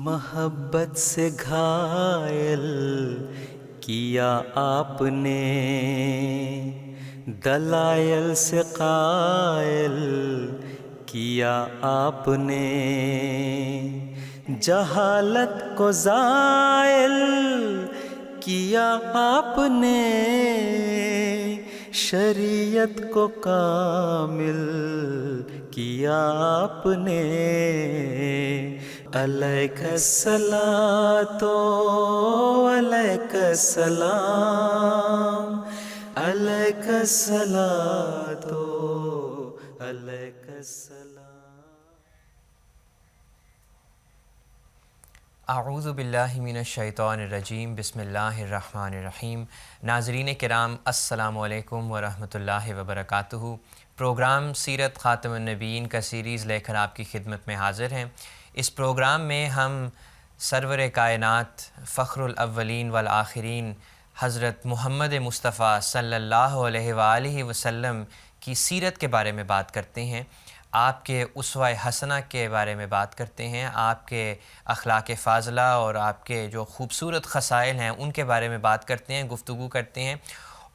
محبت سے گھائل کیا آپ نے، دلائل سے قائل کیا آپ نے، جہالت کو زائل کیا آپ نے، شریعت کو کامل کیا آپ نے۔ علیک الصلاۃ علیک السلام، علیک الصلاۃ علیک السلام۔ اعوذ باللہ من الشیطان الرجیم، بسم اللہ الرحمن الرحیم۔ ناظرین کرام، السلام علیکم ورحمۃ اللہ وبرکاتہ۔ پروگرام سیرت خاتم النبیین کا سیریز لے کر آپ کی خدمت میں حاضر ہیں۔ اس پروگرام میں ہم سرور کائنات، فخر الاولین والآخرین حضرت محمد مصطفیٰ صلی اللہ علیہ وآلہ وسلم کی سیرت کے بارے میں بات کرتے ہیں، آپ کے اسوہ حسنہ کے بارے میں بات کرتے ہیں، آپ کے اخلاق فاضلہ اور آپ کے جو خوبصورت خصائل ہیں ان کے بارے میں بات کرتے ہیں، گفتگو کرتے ہیں۔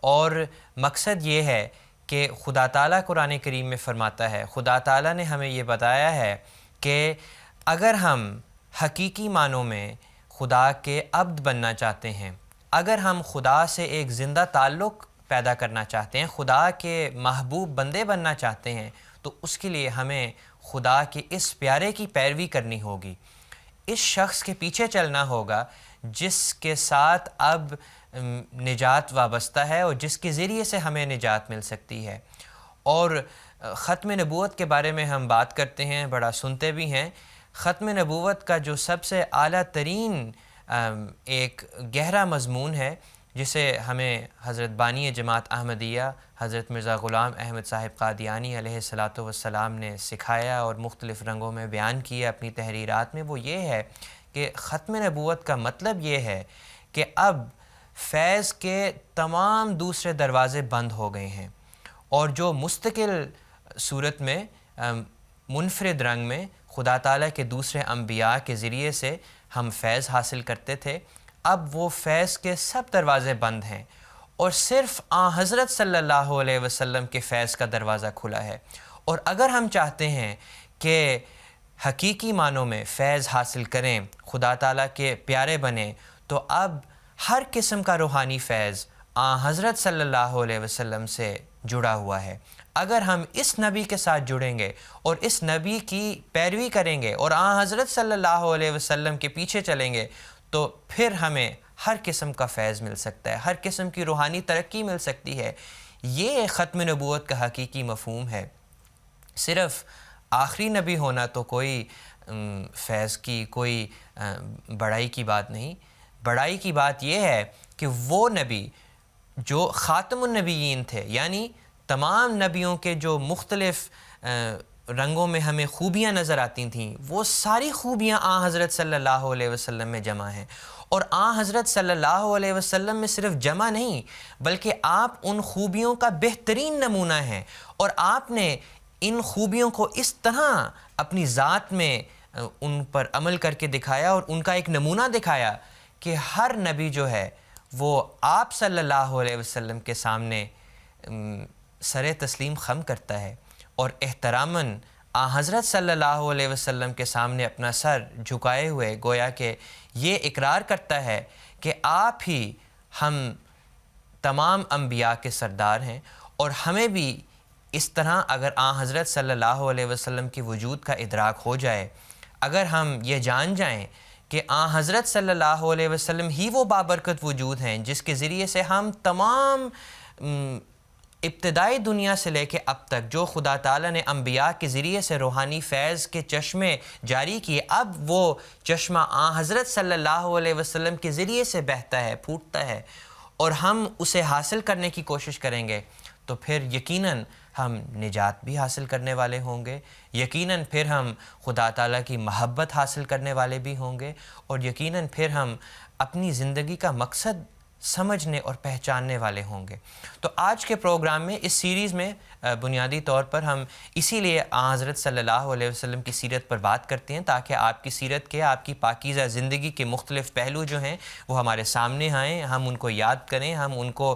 اور مقصد یہ ہے کہ خدا تعالیٰ قرآن کریم میں فرماتا ہے، خدا تعالیٰ نے ہمیں یہ بتایا ہے کہ اگر ہم حقیقی معنوں میں خدا کے عبد بننا چاہتے ہیں، اگر ہم خدا سے ایک زندہ تعلق پیدا کرنا چاہتے ہیں، خدا کے محبوب بندے بننا چاہتے ہیں، تو اس کے لیے ہمیں خدا کے اس پیارے کی پیروی کرنی ہوگی، اس شخص کے پیچھے چلنا ہوگا جس کے ساتھ اب نجات وابستہ ہے اور جس کے ذریعے سے ہمیں نجات مل سکتی ہے۔ اور ختم نبوت کے بارے میں ہم بات کرتے ہیں، بڑا سنتے بھی ہیں۔ ختم نبوت کا جو سب سے اعلیٰ ترین ایک گہرا مضمون ہے، جسے ہمیں حضرت بانی جماعت احمدیہ حضرت مرزا غلام احمد صاحب قادیانی علیہ الصلاۃ والسلام نے سکھایا اور مختلف رنگوں میں بیان کیا اپنی تحریرات میں، وہ یہ ہے کہ ختم نبوت کا مطلب یہ ہے کہ اب فیض کے تمام دوسرے دروازے بند ہو گئے ہیں، اور جو مستقل صورت میں منفرد رنگ میں خدا تعالیٰ کے دوسرے انبیاء کے ذریعے سے ہم فیض حاصل کرتے تھے، اب وہ فیض کے سب دروازے بند ہیں اور صرف حضرت صلی اللہ علیہ وسلم کے فیض کا دروازہ کھلا ہے۔ اور اگر ہم چاہتے ہیں کہ حقیقی معنوں میں فیض حاصل کریں، خدا تعالیٰ کے پیارے بنیں، تو اب ہر قسم کا روحانی فیض حضرت صلی اللہ علیہ وسلم سے جڑا ہوا ہے۔ اگر ہم اس نبی کے ساتھ جڑیں گے اور اس نبی کی پیروی کریں گے اور حضرت صلی اللہ علیہ وسلم کے پیچھے چلیں گے، تو پھر ہمیں ہر قسم کا فیض مل سکتا ہے، ہر قسم کی روحانی ترقی مل سکتی ہے۔ یہ ختم نبوت کا حقیقی مفہوم ہے۔ صرف آخری نبی ہونا تو کوئی فیض کی، کوئی بڑائی کی بات نہیں۔ بڑائی کی بات یہ ہے کہ وہ نبی جو خاتم النبیین تھے، یعنی تمام نبیوں کے جو مختلف رنگوں میں ہمیں خوبیاں نظر آتی تھیں، وہ ساری خوبیاں حضرت صلی اللہ علیہ وسلم میں جمع ہیں۔ اور حضرت صلی اللہ علیہ وسلم میں صرف جمع نہیں، بلکہ آپ ان خوبیوں کا بہترین نمونہ ہیں، اور آپ نے ان خوبیوں کو اس طرح اپنی ذات میں ان پر عمل کر کے دکھایا اور ان کا ایک نمونہ دکھایا کہ ہر نبی جو ہے وہ آپ صلی اللہ علیہ وسلم کے سامنے سر تسلیم خم کرتا ہے اور احتراماً حضرت صلی اللہ علیہ وسلم کے سامنے اپنا سر جھکائے ہوئے گویا کہ یہ اقرار کرتا ہے کہ آپ ہی ہم تمام انبیاء کے سردار ہیں، اور ہمیں بھی اس طرح اگر حضرت صلی اللہ علیہ وسلم کی وجود کا ادراک ہو جائے، اگر ہم یہ جان جائیں کہ حضرت صلی اللہ علیہ وسلم ہی وہ بابرکت وجود ہیں جس کے ذریعے سے ہم تمام ابتدائی دنیا سے لے کے اب تک جو خدا تعالیٰ نے انبیاء کے ذریعے سے روحانی فیض کے چشمے جاری کیے، اب وہ چشمہ حضرت صلی اللہ علیہ وسلم کے ذریعے سے بہتا ہے، پھوٹتا ہے، اور ہم اسے حاصل کرنے کی کوشش کریں گے، تو پھر یقیناً ہم نجات بھی حاصل کرنے والے ہوں گے، یقیناً پھر ہم خدا تعالیٰ کی محبت حاصل کرنے والے بھی ہوں گے، اور یقیناً پھر ہم اپنی زندگی کا مقصد سمجھنے اور پہچاننے والے ہوں گے۔ تو آج کے پروگرام میں اس سیریز میں بنیادی طور پر ہم اسی لیے حضرت صلی اللہ علیہ وسلم کی سیرت پر بات کرتے ہیں، تاکہ آپ کی سیرت کے، آپ کی پاکیزہ زندگی کے مختلف پہلو جو ہیں وہ ہمارے سامنے آئیں، ہم ان کو یاد کریں، ہم ان کو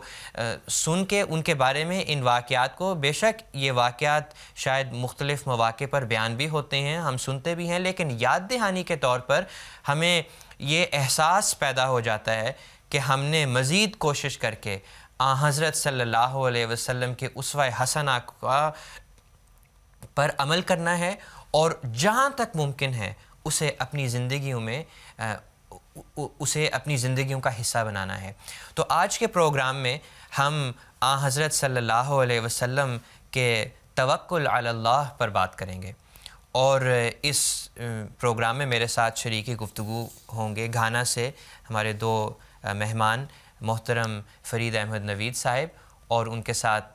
سن کے ان کے بارے میں ان واقعات کو، بے شک یہ واقعات شاید مختلف مواقع پر بیان بھی ہوتے ہیں، ہم سنتے بھی ہیں، لیکن یاد دہانی کے طور پر ہمیں یہ احساس پیدا ہو جاتا ہے کہ ہم نے مزید کوشش کر کے حضرت صلی اللہ علیہ وسلم کے اسوہ حسنہ پر عمل کرنا ہے، اور جہاں تک ممکن ہے اسے اپنی زندگیوں میں اسے اپنی زندگیوں کا حصہ بنانا ہے۔ تو آج کے پروگرام میں ہم حضرت صلی اللہ علیہ وسلم کے توکل علی اللہ پر بات کریں گے، اور اس پروگرام میں میرے ساتھ شریک گفتگو ہوں گے گھانا سے ہمارے دو مہمان، محترم فرید احمد نوید صاحب، اور ان کے ساتھ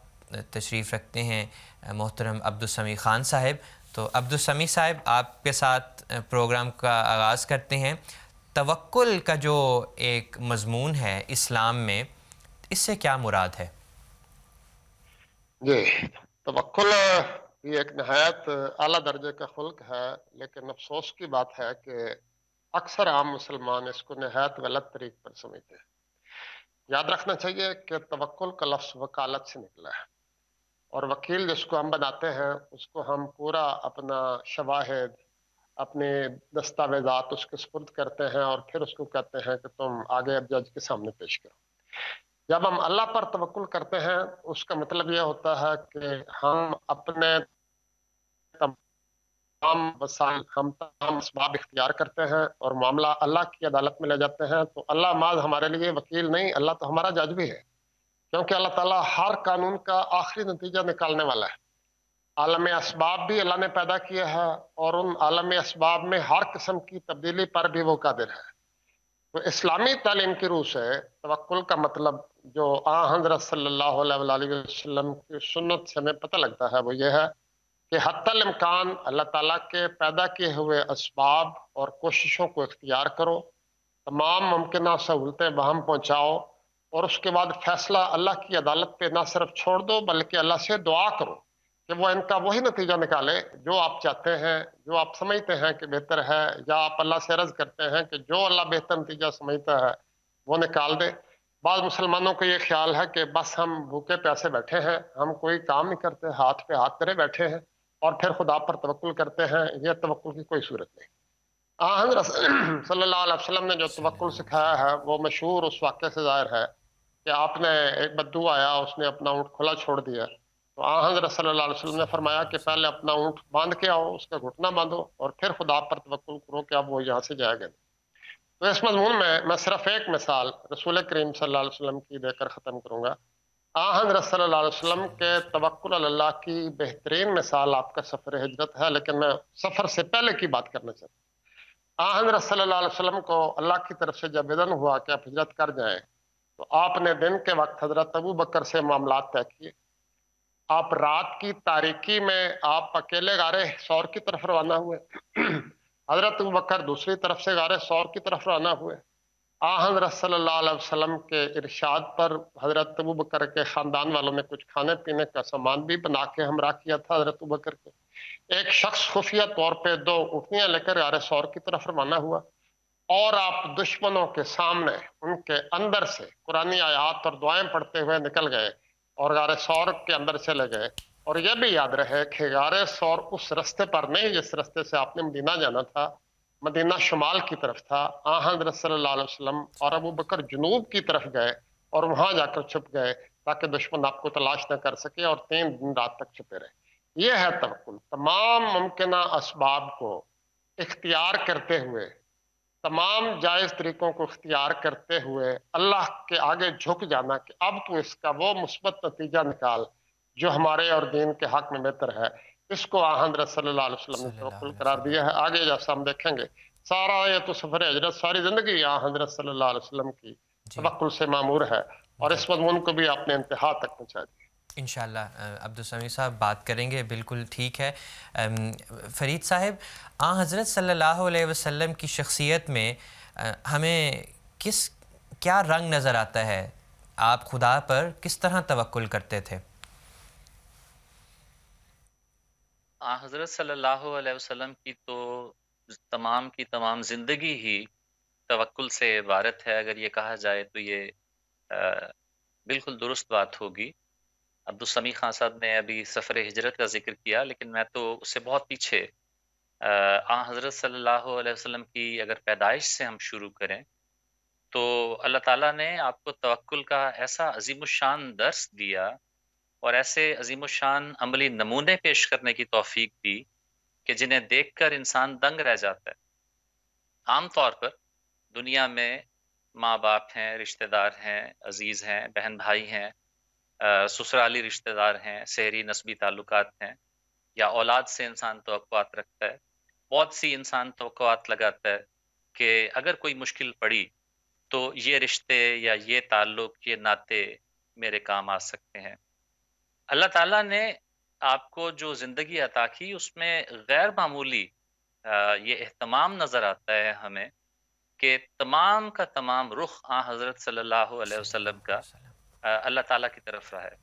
تشریف رکھتے ہیں محترم عبدالسمیع خان صاحب۔ تو عبدالسمیع صاحب، آپ کے ساتھ پروگرام کا آغاز کرتے ہیں۔ توکل کا جو ایک مضمون ہے اسلام میں، اس سے کیا مراد ہے؟ جی، توکل یہ ایک نہایت اعلیٰ درجے کا خلق ہے، لیکن افسوس کی بات ہے کہ اکثر عام مسلمان اس کو نہایت غلط طریق پر سمجھتے ہیں۔ یاد رکھنا چاہیے کہ توکل کا لفظ وکالت سے نکلا ہے، اور وکیل جس کو ہم بناتے ہیں اس کو ہم پورا اپنا شواہد، اپنے دستاویزات اس کے سپرد کرتے ہیں، اور پھر اس کو کہتے ہیں کہ تم آگے اب جج کے سامنے پیش کرو۔ جب ہم اللہ پر توکل کرتے ہیں اس کا مطلب یہ ہوتا ہے کہ ہم اپنے تمام وسائل، ہم تمام اسباب اختیار کرتے ہیں اور معاملہ اللہ کی عدالت میں لے جاتے ہیں۔ تو اللہ محض ہمارے لیے وکیل نہیں، اللہ تو ہمارا جج بھی ہے، کیونکہ اللہ تعالیٰ ہر قانون کا آخری نتیجہ نکالنے والا ہے۔ عالم اسباب بھی اللہ نے پیدا کیا ہے، اور ان عالم اسباب میں ہر قسم کی تبدیلی پر بھی وہ قادر ہے۔ تو اسلامی تعلیم کی روح سے توکل کا مطلب جو حضرت صلی اللہ علیہ وسلم کی سنت سے ہمیں پتہ لگتا ہے وہ یہ ہے کہ حتی الامکان اللہ تعالیٰ کے پیدا کیے ہوئے اسباب اور کوششوں کو اختیار کرو، تمام ممکنہ سہولتیں بہم پہنچاؤ، اور اس کے بعد فیصلہ اللہ کی عدالت پہ نہ صرف چھوڑ دو بلکہ اللہ سے دعا کرو کہ وہ ان کا وہی نتیجہ نکالے جو آپ چاہتے ہیں، جو آپ سمجھتے ہیں کہ بہتر ہے، یا آپ اللہ سے عرض کرتے ہیں کہ جو اللہ بہتر نتیجہ سمجھتا ہے وہ نکال دے۔ بعض مسلمانوں کو یہ خیال ہے کہ بس ہم بھوکے پیاسے بیٹھے ہیں، ہم کوئی کام نہیں کرتے، ہاتھ پہ ہاتھ کرے بیٹھے ہیں اور پھر خدا پر توکل کرتے ہیں۔ یہ توکل کی کوئی صورت نہیں۔ حضرت صلی اللہ علیہ وسلم نے جو توکل سکھایا ہے وہ مشہور اس واقعے سے ظاہر ہے کہ آپ نے ایک بدو آیا، اس نے اپنا اونٹ کھلا چھوڑ دیا، تو حضرت صلی اللہ علیہ وسلم نے فرمایا کہ پہلے اپنا اونٹ باندھ کے آؤ، اس کا گھٹنا باندھو، اور پھر خدا پر توکل کرو کہ اب وہ یہاں سے جائے گا۔ تو اس مضمون میں صرف ایک مثال رسول کریم صلی اللہ علیہ وسلم کی دے کر ختم کروں گا۔ حضرت صلی اللہ علیہ وسلم کے توکل علی اللہ کی بہترین مثال آپ کا سفر ہجرت ہے، لیکن میں سفر سے پہلے کی بات کرنا چاہتا ہوں۔ حضرت صلی اللہ علیہ وسلم کو اللہ کی طرف سے جب اذن ہوا کہ آپ ہجرت کر جائیں، تو آپ نے دن کے وقت حضرت ابو بکر سے معاملات طے کیے۔ آپ رات کی تاریکی میں آپ اکیلے غار ثور کی طرف روانہ ہوئے، حضرت ابو بکر دوسری طرف سے غار ثور کی طرف روانہ ہوئے۔ حضرت صلی اللہ علیہ وسلم کے ارشاد پر حضرت ابو بکر کے خاندان والوں نے کچھ کھانے پینے کا سامان بھی بنا کے ہمراہ کیا تھا حضرت ابو بکر کے۔ ایک شخص خفیہ طور پہ 2 اونٹنیاں لے کر غار ثور کی طرف روانہ ہوا، اور آپ دشمنوں کے سامنے ان کے اندر سے قرآنی آیات اور دعائیں پڑھتے ہوئے نکل گئے اور غار ثور کے اندر چلے گئے۔ اور یہ بھی یاد رہے کہ غار ثور اس رستے پر نہیں جس رستے سے آپ نے مدینہ جانا تھا، مدینہ شمال کی طرف تھا۔ حضرت صلی اللہ علیہ وسلم اور ابو بکر جنوب کی طرف گئے اور وہاں جا کر چھپ گئے تاکہ دشمن آپ کو تلاش نہ کر سکے، اور 3 دن رات تک چھپے رہے۔ یہ ہے توکل، تمام ممکنہ اسباب کو اختیار کرتے ہوئے، تمام جائز طریقوں کو اختیار کرتے ہوئے اللہ کے آگے جھک جانا کہ اب تو اس کا وہ مثبت نتیجہ نکال جو ہمارے اور دین کے حق میں بہتر ہے۔ اس کو حضرت صلی اللہ علیہ وسلم نے توکل قرار دیا ہے۔ آگے جیسا ہم دیکھیں گے سارا یہ تو سفر ہجرت، ساری زندگی حضرت صلی اللہ علیہ وسلم کی توکل سے معمور ہے، اور اس مضمون کو بھی آپ نے انتہا تک پہنچا دیا۔ انشاءاللہ عبدالسمیع صاحب بات کریں گے، بالکل ٹھیک ہے۔ فرید صاحب، حضرت صلی اللہ علیہ وسلم کی شخصیت میں ہمیں کیا رنگ نظر آتا ہے؟ آپ خدا پر کس طرح توکل کرتے تھے؟ حضرت صلی اللہ علیہ وسلم کی تو تمام کی تمام زندگی ہی توکل سے عبارت ہے. اگر یہ کہا جائے تو یہ بالکل درست بات ہوگی. عبدالسمیع خان صاحب نے ابھی سفر ہجرت کا ذکر کیا، لیکن میں تو اس سے بہت پیچھے حضرت صلی اللہ علیہ وسلم کی اگر پیدائش سے ہم شروع کریں تو اللہ تعالیٰ نے آپ کو توکل کا ایسا عظیم الشان درس دیا اور ایسے عظیم الشان عملی نمونے پیش کرنے کی توفیق دی کہ جنہیں دیکھ کر انسان دنگ رہ جاتا ہے. عام طور پر دنیا میں ماں باپ ہیں، رشتہ دار ہیں، عزیز ہیں، بہن بھائی ہیں، سسرالی رشتہ دار ہیں، سہری نسبی تعلقات ہیں، یا اولاد سے انسان توقعات رکھتا ہے. بہت سی انسان توقعات لگاتا ہے کہ اگر کوئی مشکل پڑی تو یہ رشتے یا یہ تعلق، یہ ناطے میرے کام آ سکتے ہیں. اللہ تعالیٰ نے آپ کو جو زندگی عطا کی اس میں غیر معمولی یہ اہتمام نظر آتا ہے ہمیں کہ تمام کا تمام رخ حضرت صلی اللہ علیہ وسلم کا اللہ تعالیٰ کی طرف رہا ہے.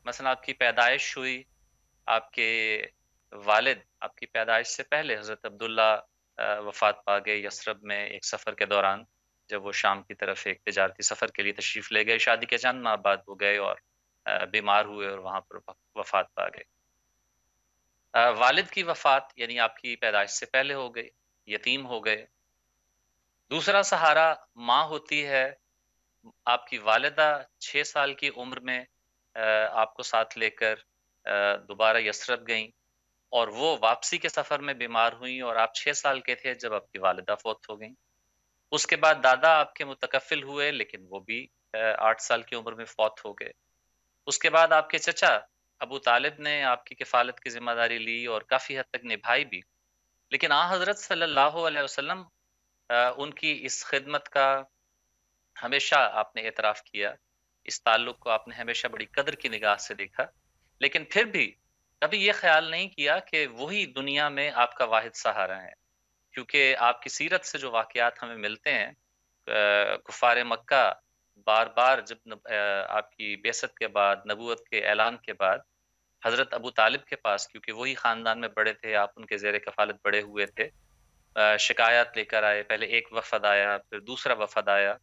مثلا آپ کی پیدائش ہوئی، آپ کے والد آپ کی پیدائش سے پہلے حضرت عبداللہ وفات پا گئے یثرب میں ایک سفر کے دوران، جب وہ شام کی طرف ایک تجارتی سفر کے لیے تشریف لے گئے. شادی کے چند ماہ بعد وہ گئے اور بیمار ہوئے اور وہاں پر وفات پا گئے. والد کی وفات یعنی آپ کی پیدائش سے پہلے ہو گئی، یتیم ہو گئے. دوسرا سہارا ماں ہوتی ہے. آپ کی والدہ 6 سال کی عمر میں آپ کو ساتھ لے کر دوبارہ یثرب گئیں اور وہ واپسی کے سفر میں بیمار ہوئیں اور آپ 6 سال کے تھے جب آپ کی والدہ فوت ہو گئیں. اس کے بعد دادا آپ کے متکفل ہوئے لیکن وہ بھی 8 سال کی عمر میں فوت ہو گئے. اس کے بعد آپ کے چچا ابو طالب نے آپ کی کفالت کی ذمہ داری لی اور کافی حد تک نبھائی بھی، لیکن حضرت صلی اللہ علیہ وسلم ان کی اس خدمت کا ہمیشہ آپ نے اعتراف کیا، اس تعلق کو آپ نے ہمیشہ بڑی قدر کی نگاہ سے دیکھا، لیکن پھر بھی کبھی یہ خیال نہیں کیا کہ وہی دنیا میں آپ کا واحد سہارا ہے. کیونکہ آپ کی سیرت سے جو واقعات ہمیں ملتے ہیں، کفار مکہ بار بار جب آپ کی بعثت کے بعد، نبوت کے اعلان کے بعد حضرت ابو طالب کے پاس، کیونکہ وہی خاندان میں بڑے تھے، آپ ان کے زیر کفالت بڑے ہوئے تھے، شکایات لے کر آئے. پہلے ایک وفد آیا، پھر دوسرا وفد آیا.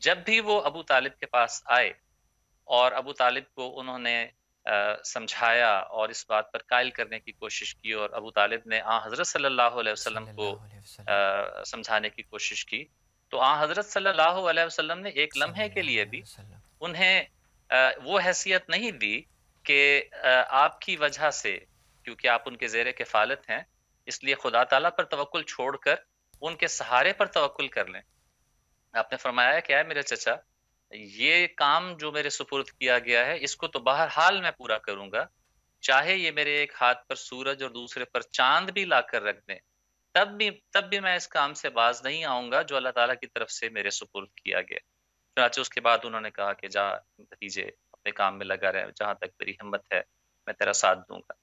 جب بھی وہ ابو طالب کے پاس آئے اور ابو طالب کو انہوں نے سمجھایا اور اس بات پر قائل کرنے کی کوشش کی اور ابو طالب نے حضرت صلی اللہ علیہ وسلم کو سمجھانے کی کوشش کی، تو حضرت صلی اللہ علیہ وسلم نے ایک لمحے کے لیے بھی انہیں وہ حیثیت نہیں دی کہ آپ کی وجہ سے، کیونکہ آپ ان کے زیر کفالت ہیں، اس لیے خدا تعالیٰ پر توکل چھوڑ کر ان کے سہارے پر توکل کر لیں. آپ نے فرمایا کہ اے میرے چچا، یہ کام جو میرے سپرد کیا گیا ہے اس کو تو بہرحال میں پورا کروں گا، چاہے یہ میرے ایک ہاتھ پر سورج اور دوسرے پر چاند بھی لا کر رکھ دیں، تب بھی میں اس کام سے باز نہیں آؤں گا جو اللہ تعالیٰ کی طرف سے میرے سپرد کیا گیا. چنانچہ اس کے بعد انہوں نے کہا کہ جا بھتیجے اپنے کام میں لگا رہے، جہاں تک میری ہمت ہے میں تیرا ساتھ دوں گا.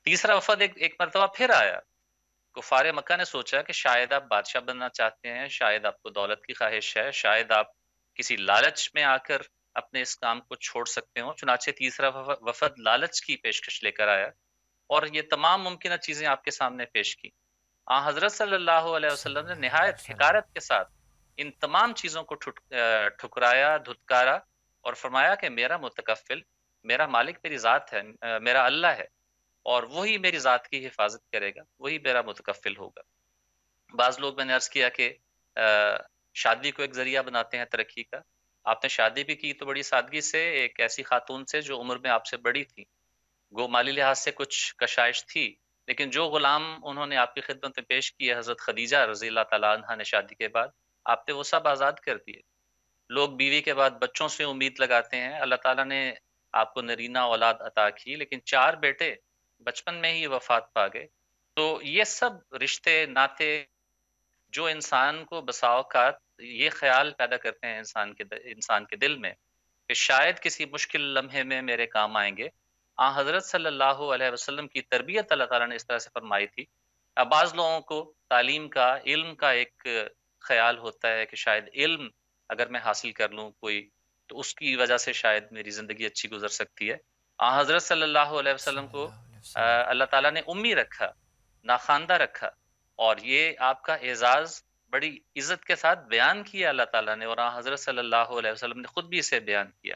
تیسرا وفد ایک مرتبہ پھر آیا. کفار مکہ نے سوچا کہ شاید آپ بادشاہ بننا چاہتے ہیں، شاید آپ کو دولت کی خواہش ہے، شاید آپ کسی لالچ میں آ کر اپنے اس کام کو چھوڑ سکتے ہوں. چنانچہ تیسرا وفد لالچ کی پیشکش لے کر آیا اور یہ تمام ممکنہ چیزیں آپ کے سامنے پیش کی. حضرت صلی اللہ علیہ وسلم نے نہایت حقارت کے ساتھ ان تمام چیزوں کو ٹھکرایا، دھتکارا اور فرمایا کہ میرا متکفل، میرا مالک میری ذات ہے، میرا اللہ ہے اور وہی میری ذات کی حفاظت کرے گا، وہی میرا متکفل ہوگا. بعض لوگ، میں نے عرض کیا کہ شادی کو ایک ذریعہ بناتے ہیں ترقی کا. آپ نے شادی بھی کی تو بڑی سادگی سے ایک ایسی خاتون سے جو عمر میں آپ سے بڑی تھی، گو مالی لحاظ سے کچھ کشائش تھی، لیکن جو غلام انہوں نے آپ کی خدمت میں پیش کیے حضرت خدیجہ رضی اللہ تعالیٰ عنہ نے شادی کے بعد، آپ نے وہ سب آزاد کر دیے. لوگ بیوی کے بعد بچوں سے امید لگاتے ہیں. اللہ تعالیٰ نے آپ کو نرینہ اولاد عطا کی لیکن 4 بیٹے بچپن میں ہی وفات پا گئے. تو یہ سب رشتے ناطے جو انسان کو بسا اوقات یہ خیال پیدا کرتے ہیں انسان کے دل میں کہ شاید کسی مشکل لمحے میں میرے کام آئیں گے. حضرت صلی اللہ علیہ وسلم کی تربیت اللہ تعالیٰ نے اس طرح سے فرمائی تھی. بعض لوگوں کو تعلیم کا، علم کا ایک خیال ہوتا ہے کہ شاید علم اگر میں حاصل کر لوں کوئی، تو اس کی وجہ سے شاید میری زندگی اچھی گزر سکتی ہے۔ حضرت صلی اللہ علیہ وسلم صلی کو اللہ علیہ وسلم۔ اللہ تعالیٰ نے امی رکھا، ناخواندہ رکھا، اور یہ آپ کا اعزاز بڑی عزت کے ساتھ بیان کیا اللہ تعالیٰ نے، اور حضرت صلی اللہ علیہ وسلم نے خود بھی اسے بیان کیا۔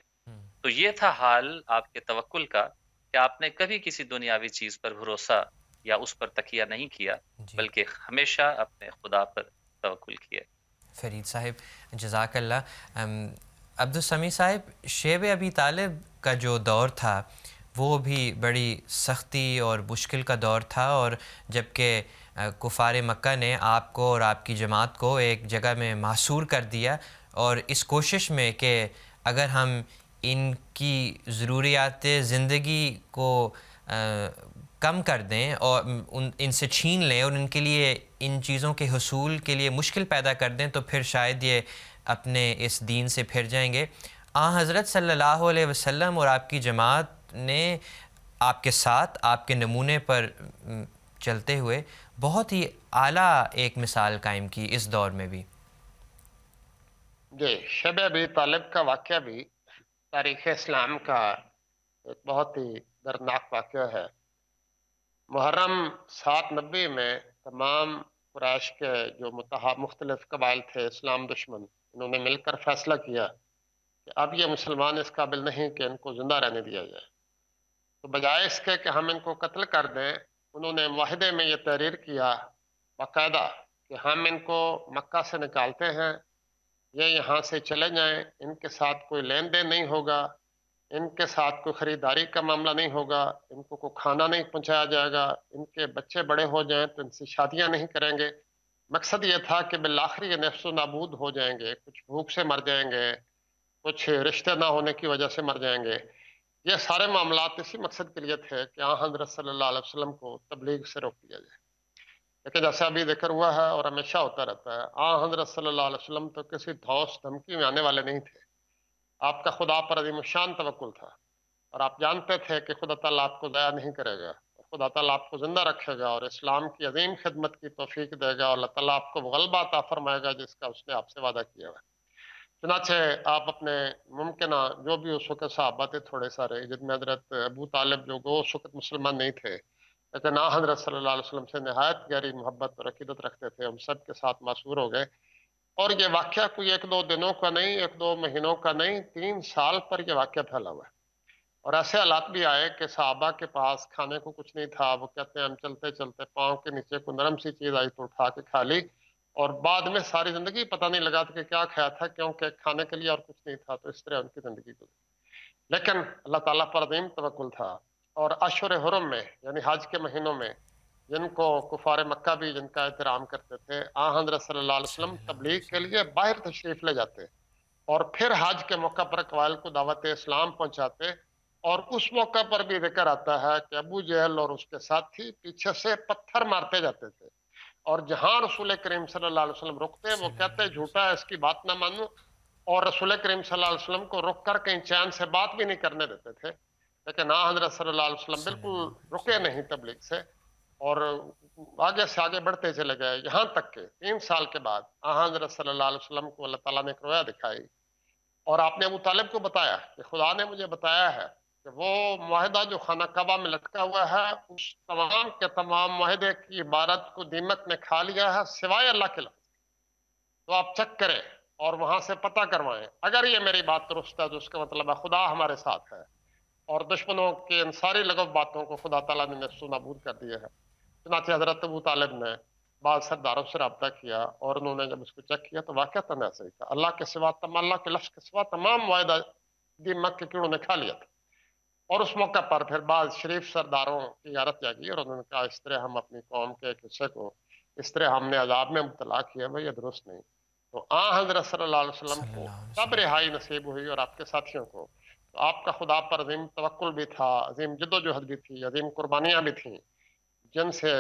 تو یہ تھا حال آپ کے توکل کا، کہ آپ نے کبھی کسی دنیاوی چیز پر بھروسہ یا اس پر تکیہ نہیں کیا، جی بلکہ ہمیشہ اپنے خدا پر توکل کیا۔ فرید صاحب جزاک اللہ۔ عبدالسمیع صاحب، شیب ابی طالب کا جو دور تھا وہ بھی بڑی سختی اور مشکل کا دور تھا، اور جب کہ کفار مکہ نے آپ کو اور آپ کی جماعت کو ایک جگہ میں محصور کر دیا، اور اس کوشش میں کہ اگر ہم ان کی ضروریات زندگی کو کم کر دیں اور ان سے چھین لیں اور ان کے لیے ان چیزوں کے حصول کے لیے مشکل پیدا کر دیں، تو پھر شاید یہ اپنے اس دین سے پھر جائیں گے۔ حضرت صلی اللہ علیہ وسلم اور آپ کی جماعت نے آپ کے ساتھ، آپ کے نمونے پر چلتے ہوئے بہت ہی اعلیٰ ایک مثال قائم کی اس دور میں بھی۔ جی، شب ابی طالب کا واقعہ بھی تاریخ اسلام کا ایک بہت ہی دردناک واقعہ ہے۔ محرم 790 میں تمام قریش کے جو مختلف قبائل تھے اسلام دشمن، انہوں نے مل کر فیصلہ کیا کہ اب یہ مسلمان اس قابل نہیں کہ ان کو زندہ رہنے دیا جائے، تو بجائے اس کے کہ ہم ان کو قتل کر دیں، انہوں نے معاہدے میں یہ تحریر کیا باقاعدہ کہ ہم ان کو مکہ سے نکالتے ہیں، یہ یہاں سے چلے جائیں، ان کے ساتھ کوئی لین دین نہیں ہوگا، ان کے ساتھ کوئی خریداری کا معاملہ نہیں ہوگا، ان کو کوئی کھانا نہیں پہنچایا جائے گا، ان کے بچے بڑے ہو جائیں تو ان سے شادیاں نہیں کریں گے۔ مقصد یہ تھا کہ بالآخر یہ نفس و نابود ہو جائیں گے، کچھ بھوک سے مر جائیں گے، کچھ رشتے نہ ہونے کی وجہ سے مر جائیں گے۔ یہ سارے معاملات اسی مقصد کے لیے تھے کہ حضرت صلی اللہ علیہ وسلم کو تبلیغ سے روک دیا جائے۔ لیکن جیسا ابھی ذکر ہوا ہے اور ہمیشہ ہوتا رہتا ہے، حضرت صلی اللہ علیہ وسلم تو کسی دھوس دھمکی میں آنے والے نہیں تھے۔ آپ کا خدا پر عظیم الشان توکل تھا، اور آپ جانتے تھے کہ خدا تعالیٰ آپ کو ضائع نہیں کرے گا، اور خدا تعالیٰ آپ کو زندہ رکھے گا اور اسلام کی عظیم خدمت کی توفیق دے گا، اور اللہ تعالیٰ آپ کو وہ غلبہ عطا فرمائے گا جس کا اس نے آپ سے وعدہ کیا ہوا ہے۔ چنانچہ آپ اپنے ممکنہ جو بھی اس وقت صحابہ تھے تھوڑے سارے، جن میں حضرت ابو طالب جو گو اس وقت مسلمان نہیں تھے لیکن حضرت صلی اللہ علیہ وسلم سے نہایت گہری محبت اور عقیدت رکھتے تھے، ہم سب کے ساتھ معصور ہو گئے۔ اور یہ واقعہ کوئی ایک دو دنوں کا نہیں، ایک دو مہینوں کا نہیں، 3 سال پر یہ واقعہ پھیلا ہوا ہے۔ اور ایسے حالات بھی آئے کہ صحابہ کے پاس کھانے کو کچھ نہیں تھا، وہ کہتے ہیں ہم چلتے چلتے پاؤں کے نیچے کوئی نرم سی چیز آئی تو اٹھا کے کھا لی، اور بعد میں ساری زندگی پتہ نہیں لگا تھا کہ کیا کھایا تھا، کیونکہ کھانے کے لیے اور کچھ نہیں تھا، تو اس طرح ان کی زندگی گزری۔ لیکن اللہ تعالیٰ پر عظیم توکل تھا، اور اشہر حرم میں یعنی حج کے مہینوں میں جن کو کفار مکہ بھی جن کا احترام کرتے تھے، حضرت صلی اللہ علیہ وسلم تبلیغ کے لیے باہر تشریف لے جاتے اور پھر حج کے موقع پر قبائل کو دعوت اسلام پہنچاتے، اور اس موقع پر بھی ذکر آتا ہے کہ ابو جہل اور اس کے ساتھی پیچھے سے پتھر مارتے جاتے تھے، اور جہاں رسول کریم صلی اللہ علیہ وسلم رکتے وہ کہتے جھوٹا ہے، اس کی بات نہ مانو، اور رسول کریم صلی اللہ علیہ وسلم کو رک کر کہیں چین سے بات بھی نہیں کرنے دیتے تھے۔ لیکن حضرت صلی اللہ علیہ وسلم بالکل رکے نہیں تبلیغ سے، اور آگے سے آگے بڑھتے چلے گئے، یہاں تک کہ 3 سال کے بعد حضرت صلی اللہ علیہ وسلم کو اللہ تعالیٰ نے ایک رویا دکھائی، اور آپ نے ابو طالب کو بتایا کہ خدا نے مجھے بتایا ہے کہ وہ معاہدہ جو خانہ کعبہ میں لٹکا ہوا ہے، اس تمام کے تمام معاہدے کی عبارت کو دیمک نے کھا لیا ہے سوائے اللہ کے لفظ، تو آپ چیک کریں اور وہاں سے پتہ کروائیں، اگر یہ میری بات درست ہے تو اس کا مطلب ہے خدا ہمارے ساتھ ہے، اور دشمنوں کے ان ساری لغو باتوں کو خدا تعالیٰ نے نفس و نابود کر دیا ہے۔ چنانچہ حضرت ابو طالب نے بعض سرداروں سے رابطہ کیا، اور انہوں نے جب اس کو چیک کیا تو واقعتاً ایسا ہی تھا، اللہ کے سوا اللہ کے لفظ کے سوا تمام معاہدہ دیمک کے کیڑوں نے کھا لیا تھا۔ اور اس موقع پر پھر بعض شریف سرداروں کی عادت جاگی، اور انہوں نے کہا اس طرح ہم اپنی قوم کے ایک حصے کو اس طرح ہم نے عذاب میں مبتلا کیا ہے، یہ درست نہیں۔ تو حضرت صلی اللہ علیہ وسلم کو تب رہائی نصیب ہوئی، اور آپ کے ساتھیوں کو، تو آپ کا خدا پر عظیم توکل بھی تھا، عظیم جد و جہد بھی تھی، عظیم قربانیاں بھی تھیں، جن سے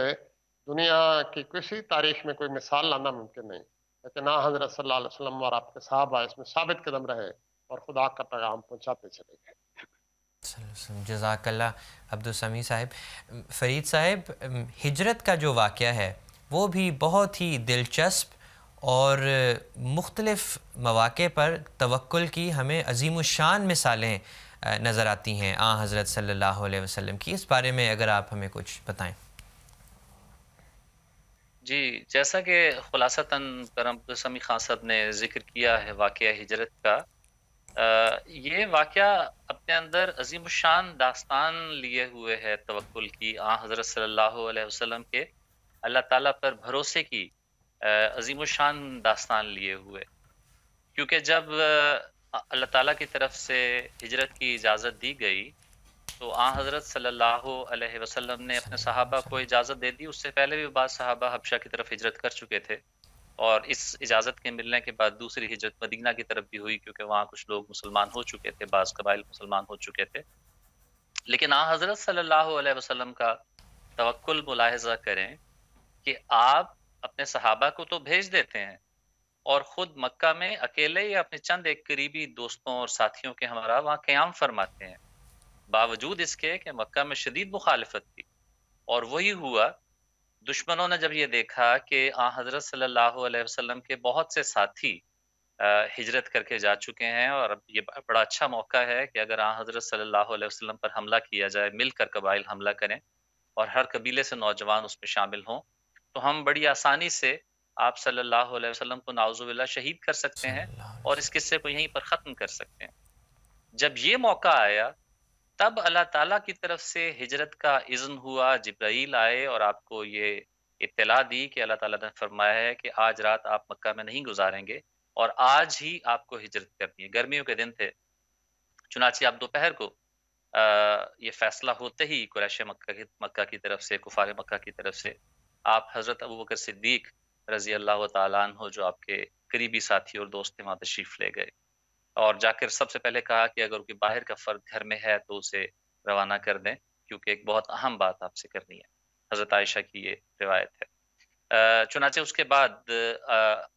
دنیا کی کسی تاریخ میں کوئی مثال لانا ممکن نہیں۔ لیکن حضرت صلی اللہ علیہ وسلم اور آپ کے صحابہ اس میں ثابت قدم رہے اور خدا کا پیغام پہنچاتے چلے گئے۔ جزاک اللہ عبدالسمیع صاحب۔ فرید صاحب، ہجرت کا جو واقعہ ہے وہ بھی بہت ہی دلچسپ اور مختلف مواقع پر توکل کی ہمیں عظیم الشان مثالیں نظر آتی ہیں حضرت صلی اللہ علیہ وسلم کی. اس بارے میں اگر آپ ہمیں کچھ بتائیں. جی، جیسا کہ خلاصتاً کرم سمی خان صاحب نے ذکر کیا ہے واقعہ ہجرت کا، یہ واقعہ اپنے اندر عظیم الشان داستان لیے ہوئے ہے توکل کی، حضرت صلی اللہ علیہ وسلم کے اللہ تعالیٰ پر بھروسے کی عظیم الشان داستان لیے ہوئے. کیونکہ جب اللہ تعالیٰ کی طرف سے ہجرت کی اجازت دی گئی تو حضرت صلی اللہ علیہ وسلم نے اپنے صحابہ کو اجازت دے دی. اس سے پہلے بھی بعض صحابہ حبشہ کی طرف ہجرت کر چکے تھے، اور اس اجازت کے ملنے کے بعد دوسری ہجرت مدینہ کی طرف بھی ہوئی، کیونکہ وہاں کچھ لوگ مسلمان ہو چکے تھے، بعض قبائل مسلمان ہو چکے تھے. لیکن حضرت صلی اللہ علیہ وسلم کا توکل ملاحظہ کریں کہ آپ اپنے صحابہ کو تو بھیج دیتے ہیں اور خود مکہ میں اکیلے یا اپنے چند ایک قریبی دوستوں اور ساتھیوں کے ہمراہ وہاں قیام فرماتے ہیں، باوجود اس کے کہ مکہ میں شدید مخالفت تھی. اور وہی ہوا، دشمنوں نے جب یہ دیکھا کہ حضرت صلی اللہ علیہ وسلم کے بہت سے ساتھی ہجرت کر کے جا چکے ہیں، اور اب یہ بڑا اچھا موقع ہے کہ اگر حضرت صلی اللہ علیہ وسلم پر حملہ کیا جائے، مل کر قبائل حملہ کریں اور ہر قبیلے سے نوجوان اس میں شامل ہوں، تو ہم بڑی آسانی سے آپ صلی اللہ علیہ وسلم کو نعوذ باللہ شہید کر سکتے ہیں اور اس قصے کو یہیں پر ختم کر سکتے ہیں. جب یہ موقع آیا تب اللہ تعالیٰ کی طرف سے ہجرت کا اذن ہوا، جبرائیل آئے اور آپ کو یہ اطلاع دی کہ اللہ تعالیٰ نے فرمایا ہے کہ آج رات آپ مکہ میں نہیں گزاریں گے اور آج ہی آپ کو ہجرت کرنی ہے. گرمیوں کے دن تھے، چنانچہ آپ دوپہر کو یہ فیصلہ ہوتے ہی قریش مکہ کی طرف سے، کفار مکہ کی طرف سے، آپ حضرت ابوبکر صدیق رضی اللہ تعالیٰ عنہ جو آپ کے قریبی ساتھی اور دوست تھے وہاں تشریف لے گئے اور جا کر سب سے پہلے کہا کہ اگر کوئی باہر کا فرد گھر میں ہے تو اسے روانہ کر دیں، کیونکہ ایک بہت اہم بات آپ سے کرنی ہے. حضرت عائشہ کی یہ روایت ہے. چنانچہ اس کے بعد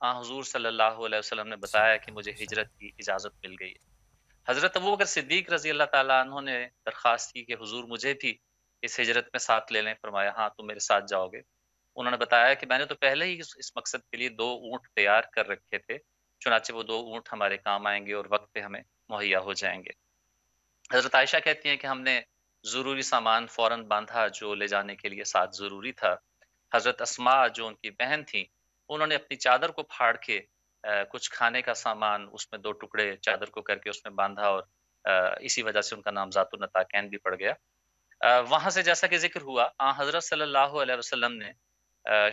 حضور صلی اللہ علیہ وسلم نے بتایا کہ مجھے ہجرت کی اجازت مل گئی ہے. حضرت ابوبکر صدیق رضی اللہ تعالیٰ عنہ نے درخواست کی کہ حضور مجھے بھی اس ہجرت میں ساتھ لے لیں. فرمایا ہاں تم میرے ساتھ جاؤ گے. انہوں نے بتایا کہ میں نے تو پہلے ہی اس مقصد کے لیے 2 اونٹ تیار کر رکھے تھے، چنانچہ وہ 2 اونٹ ہمارے کام آئیں گے اور وقت پہ ہمیں مہیا ہو جائیں گے. حضرت عائشہ کہتی ہیں کہ ہم نے ضروری سامان فوراً باندھا جو لے جانے کے لیے ساتھ ضروری تھا. حضرت اسماء جو ان کی بہن تھیں، انہوں نے اپنی چادر کو پھاڑ کے کچھ کھانے کا سامان اس میں 2 ٹکڑے چادر کو کر کے اس میں باندھا، اور اسی وجہ سے ان کا نام ذات النطاقین بھی پڑ گیا. وہاں سے جیسا کہ ذکر ہوا حضرت صلی اللہ علیہ وسلم نے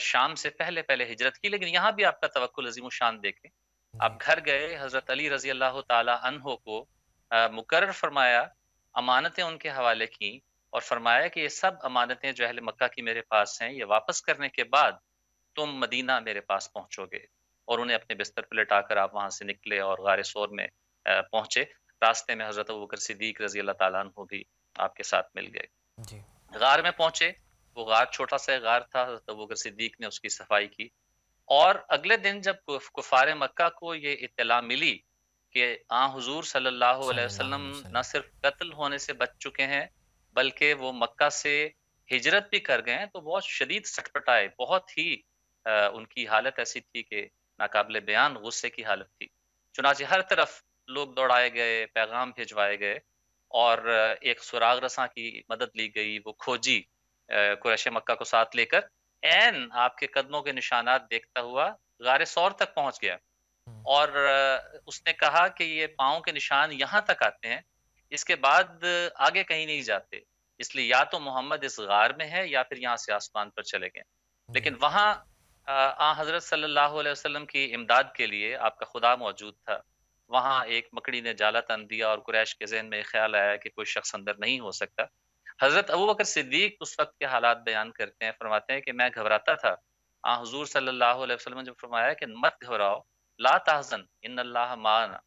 شام سے پہلے ہجرت کی، لیکن یہاں بھی آپ کا توکل عظیم الشان دیکھیں. آپ گھر گئے، حضرت علی رضی اللہ تعالی عنہ کو مقرر فرمایا، امانتیں ان کے حوالے کی اور فرمایا کہ یہ سب امانتیں جو اہل مکہ کی میرے پاس ہیں، یہ واپس کرنے کے بعد تم مدینہ میرے پاس پہنچو گے. اور انہیں اپنے بستر پہ لٹا کر آپ وہاں سے نکلے اور غار ثور میں پہنچے. راستے میں حضرت ابوبکر صدیق رضی اللہ تعالیٰ عنہ بھی آپ کے ساتھ مل گئے. جی. غار میں پہنچے، وہ غار چھوٹا سا غار تھا، حضرت ابوبکر صدیق نے اس کی صفائی کی. اور اگلے دن جب کفار مکہ کو یہ اطلاع ملی کہ حضور صلی اللہ علیہ وسلم نہ صرف قتل ہونے سے بچ چکے ہیں بلکہ وہ مکہ سے ہجرت بھی کر گئے ہیں، تو بہت شدید سٹپٹائے، بہت ہی ان کی حالت ایسی تھی کہ ناقابل بیان غصے کی حالت تھی. چنانچہ ہر طرف لوگ دوڑائے گئے، پیغام بھیجوائے گئے اور ایک سراغ رساں کی مدد لی گئی. وہ کھوجی قریش مکہ کو ساتھ لے کر عین آپ کے قدموں کے نشانات دیکھتا ہوا غار ثور تک پہنچ گیا، اور اس نے کہا کہ یہ پاؤں کے نشان یہاں تک آتے ہیں، اس کے بعد آگے کہیں نہیں جاتے، اس لیے یا تو محمد اس غار میں ہے یا پھر یہاں سے آسمان پر چلے گئے. لیکن وہاں حضرت صلی اللہ علیہ وسلم کی امداد کے لیے آپ کا خدا موجود تھا. وہاں ایک مکڑی نے جالا تن دیا اور قریش کے ذہن میں خیال آیا کہ کوئی شخص اندر نہیں ہو سکتا. حضرت ابوبکر صدیق اس وقت کے حالات بیان کرتے ہیں، فرماتے ہیں کہ میں گھبراتا تھا. حضور صلی اللہ علیہ وسلم نے جب فرمایا کہ مت گھبراؤ، لا تحزن ان اللہ معنا،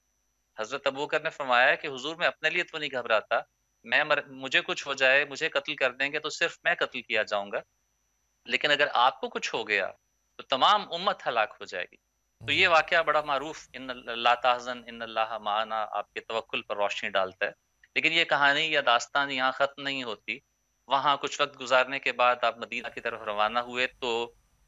حضرت ابوبکر نے فرمایا کہ حضور میں اپنے لیے تو نہیں گھبراتا، مجھے کچھ ہو جائے، مجھے قتل کر دیں گے تو صرف میں قتل کیا جاؤں گا، لیکن اگر آپ کو کچھ ہو گیا تو تمام امت ہلاک ہو جائے گی. تو یہ واقعہ بڑا معروف ان لا تحزن ان اللہ معنا آپ کے توکل پر روشنی ڈالتا ہے. لیکن یہ کہانی یا داستان یہاں ختم نہیں ہوتی. وہاں کچھ وقت گزارنے کے بعد آپ مدینہ کی طرف روانہ ہوئے تو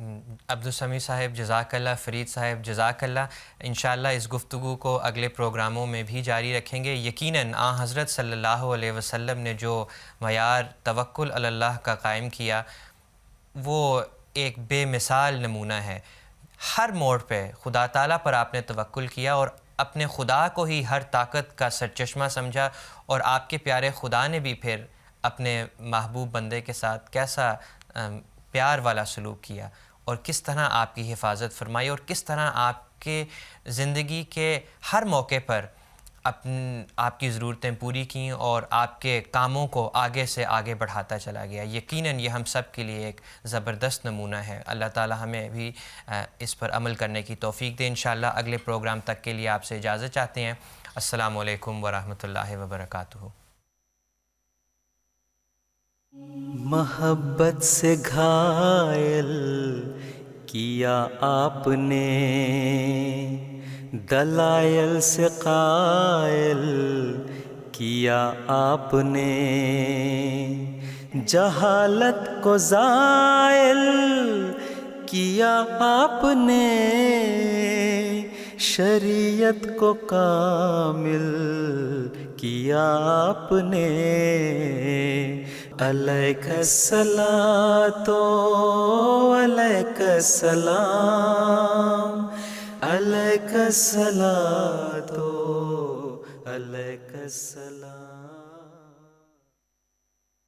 عبدالسمیع صاحب جزاک اللہ، فرید صاحب جزاک اللہ۔ انشاءاللہ اس گفتگو کو اگلے پروگراموں میں بھی جاری رکھیں گے۔ یقیناً حضرت صلی اللہ علیہ وسلم نے جو معیار توکل علی اللہ کا قائم کیا وہ ایک بے مثال نمونہ ہے۔ ہر موڑ پہ خدا تعالیٰ پر آپ نے توکل کیا اور اپنے خدا کو ہی ہر طاقت کا سرچشمہ سمجھا، اور آپ کے پیارے خدا نے بھی پھر اپنے محبوب بندے کے ساتھ کیسا پیار والا سلوک کیا، اور کس طرح آپ کی حفاظت فرمائی، اور کس طرح آپ کے زندگی کے ہر موقع پر آپ کی ضرورتیں پوری کیں اور آپ کے کاموں کو آگے سے آگے بڑھاتا چلا گیا۔ یقیناً یہ ہم سب کے لیے ایک زبردست نمونہ ہے۔ اللہ تعالی ہمیں بھی اس پر عمل کرنے کی توفیق دے۔ انشاءاللہ اگلے پروگرام تک کے لیے آپ سے اجازت چاہتے ہیں۔ السلام علیکم ورحمۃ اللہ وبرکاتہ۔ محبت سے گھائل کیا آپ نے، دلائل سے قائل کیا آپ نے، جہالت کو زائل کیا آپ نے، شریعت کو کامل کیا آپ نے۔ علیک الصلاۃ علیک السلام، علیک الصلاۃ علیک السلام۔